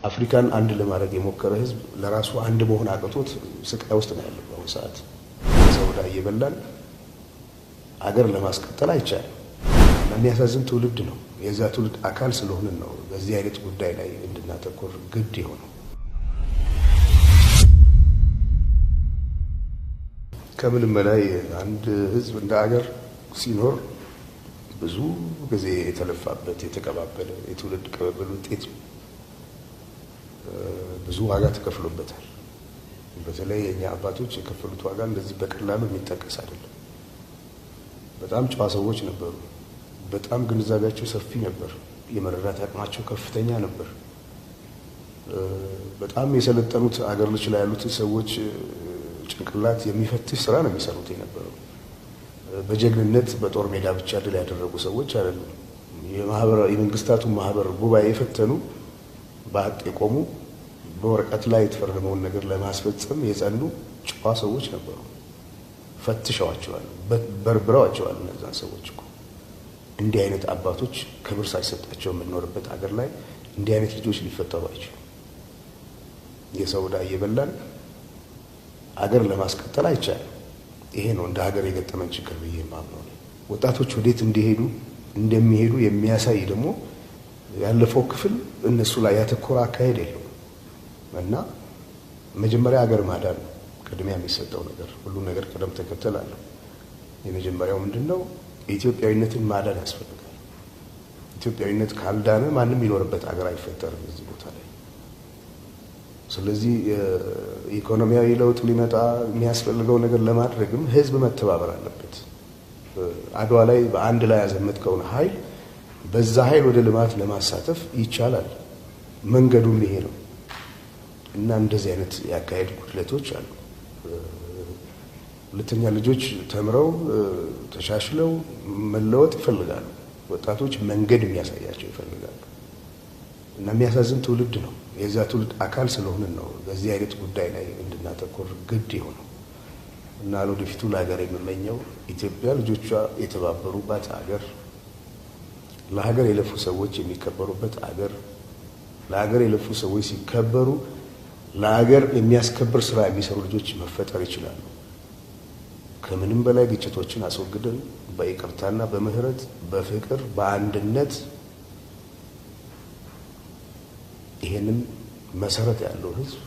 አፍሪካን አንድ ለማድረግ የሞከረ ህዝብ ለራሱ አንድ መሆን አቅቶት ስቃይ ውስጥ ነው ያለው። በአሁኑ ሰዓት ሰው ላይ እየበላን አገር ለማስቀጠል አይቻልም። የሚያሳዝን ትውልድ ነው። የዛ ትውልድ አካል ስለሆንን ነው በዚህ አይነት ጉዳይ ላይ እንድናተኮር ግድ የሆነው። ከምንም በላይ አንድ ህዝብ እንደ አገር ሲኖር ብዙ ጊዜ የተለፋበት የተቀባበለ የትውልድ ቅብብል ውጤት ብዙ ዋጋ ተከፍሎበታል። በተለይ የኛ አባቶች የከፈሉት ዋጋ እንደዚህ በቀላሉ የሚጠቀስ አይደለም። በጣም ጨዋ ሰዎች ነበሩ። በጣም ግንዛቤያቸው ሰፊ ነበር። የመረዳት አቅማቸው ከፍተኛ ነበር። በጣም የሰለጠኑት አገር ልጅ ላይ ያሉት ሰዎች ጭንቅላት የሚፈትሽ ስራ ነው የሚሰሩት የነበረው። በጀግንነት በጦር ሜዳ ብቻ ድል ያደረጉ ሰዎች አይደሉም። የመንግስታቱ ማህበር ጉባኤ የፈተኑ በሀቅ የቆሙ በወረቀት ላይ የተፈረመውን ነገር ለማስፈጸም የጸኑ ጨዋ ሰዎች ነበሩ። ፈትሸዋቸዋል፣ በርብረዋቸዋል። እነዛን ሰዎች እኮ እንዲህ አይነት አባቶች ክብር ሳይሰጣቸው የምንኖርበት አገር ላይ እንዲህ አይነት ልጆች ሊፈጠሩ አይችሉም። የሰው ዕዳ እየበላን አገር ለማስቀጠል አይቻልም። ይሄ ነው እንደ ሀገር የገጠመን ችግር ብዬ የማምነው። ወጣቶች ወዴት እንደሚሄዱ የሚያሳይ ደግሞ ያለፈው ክፍል እነሱ ላይ ያተኮረ አካሄድ የለውም እና መጀመሪያ ሀገር ማዳን ነው ቅድሚያ የሚሰጠው ነገር። ሁሉ ነገር ቅደም ተከተል አለው። የመጀመሪያው ምንድነው? ኢትዮጵያዊነትን ማዳን ያስፈልጋል። ኢትዮጵያዊነት ካልዳነ ማንም የሚኖርበት ሀገር አይፈጠርም እዚህ ቦታ ላይ። ስለዚህ ኢኮኖሚያዊ ለውጥ ሊመጣ የሚያስፈልገው ነገር ለማድረግም ህዝብ መተባበር አለበት። አድዋ ላይ በአንድ ላይ ያዘመትከውን ኃይል በዛ ኃይል ወደ ልማት ለማሳተፍ ይቻላል። መንገዱም ይሄ ነው እና እንደዚህ አይነት ያካሄድ ጉድለቶች አሉ። ሁለተኛ ልጆች ተምረው ተሻሽለው መለወጥ ይፈልጋሉ። ወጣቶች መንገድ የሚያሳያቸው ይፈልጋሉ እና የሚያሳዝን ትውልድ ነው። የዛ ትውልድ አካል ስለሆንን ነው በዚህ አይነት ጉዳይ ላይ እንድናተኮር ግድ የሆነው እና ለወደፊቱ ለሀገር የምመኘው ኢትዮጵያ ልጆቿ የተባበሩባት ሀገር፣ ለሀገር የለፉ ሰዎች የሚከበሩበት ሀገር፣ ለሀገር የለፉ ሰዎች ሲከበሩ ለሀገር የሚያስከብር ስራ የሚሰሩ ልጆች መፈጠር ይችላሉ። ከምንም በላይ ግጭቶችን አስወግደን በይቅርታና በምህረት በፍቅር በአንድነት ይሄንን መሰረት ያለው ህዝብ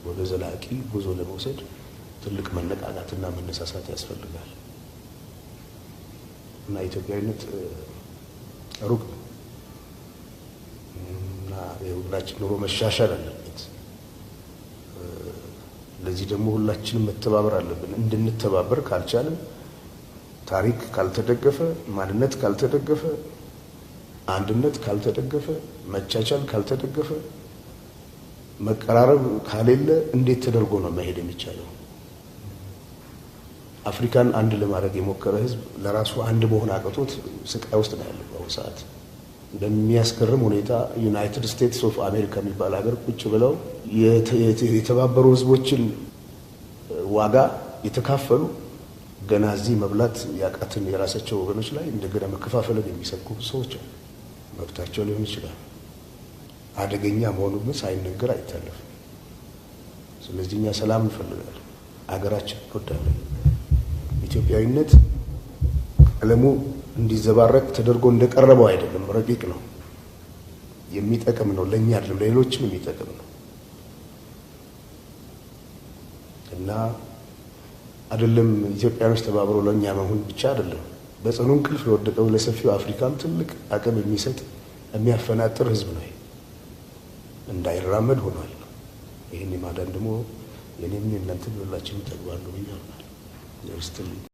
ወደ ዘላቂ ጉዞ ለመውሰድ ትልቅ መነቃቃትና መነሳሳት ያስፈልጋል እና ኢትዮጵያዊነት ሩቅ እና የሁላችን ኑሮ መሻሻል አለበት። ለዚህ ደግሞ ሁላችንም መተባበር አለብን። እንድንተባበር ካልቻልን፣ ታሪክ ካልተደገፈ፣ ማንነት ካልተደገፈ፣ አንድነት ካልተደገፈ፣ መቻቻል ካልተደገፈ፣ መቀራረብ ካሌለ እንዴት ተደርጎ ነው መሄድ የሚቻለው? አፍሪካን አንድ ለማድረግ የሞከረ ህዝብ ለራሱ አንድ መሆን አቅቶት ስቃይ ውስጥ ነው ያለው በአሁኑ ሰዓት። በሚያስገርም ሁኔታ ዩናይትድ ስቴትስ ኦፍ አሜሪካ የሚባል ሀገር ቁጭ ብለው የተባበሩ ህዝቦችን ዋጋ የተካፈሉ ገና እዚህ መብላት ያቃትን የራሳቸው ወገኖች ላይ እንደገና መከፋፈልን የሚሰብኩ ሰዎች አሉ። መብታቸው ሊሆን ይችላል። አደገኛ መሆኑን ሳይነገር አይታለፍም። ስለዚህ እኛ ሰላም እንፈልጋለን፣ አገራችን እንወዳለን። ኢትዮጵያዊነት ቀለሙ እንዲዘባረቅ ተደርጎ እንደቀረበው አይደለም፣ ረቂቅ ነው፣ የሚጠቅም ነው። ለኛ አይደለም ለሌሎችም የሚጠቅም ነው እና አይደለም ኢትዮጵያኖች ተባብረው ለኛ መሆን ብቻ አይደለም፣ በጽኑ እንቅልፍ ለወደቀው ለሰፊው አፍሪካም ትልቅ አቅም የሚሰጥ የሚያፈናጥር ህዝብ ነው። እንዳይራመድ ሆኗል። ይሄን የማዳን ደግሞ የኔም የእናንተም ሁላችንም ተግባር ነው ብዬ አምናለሁ።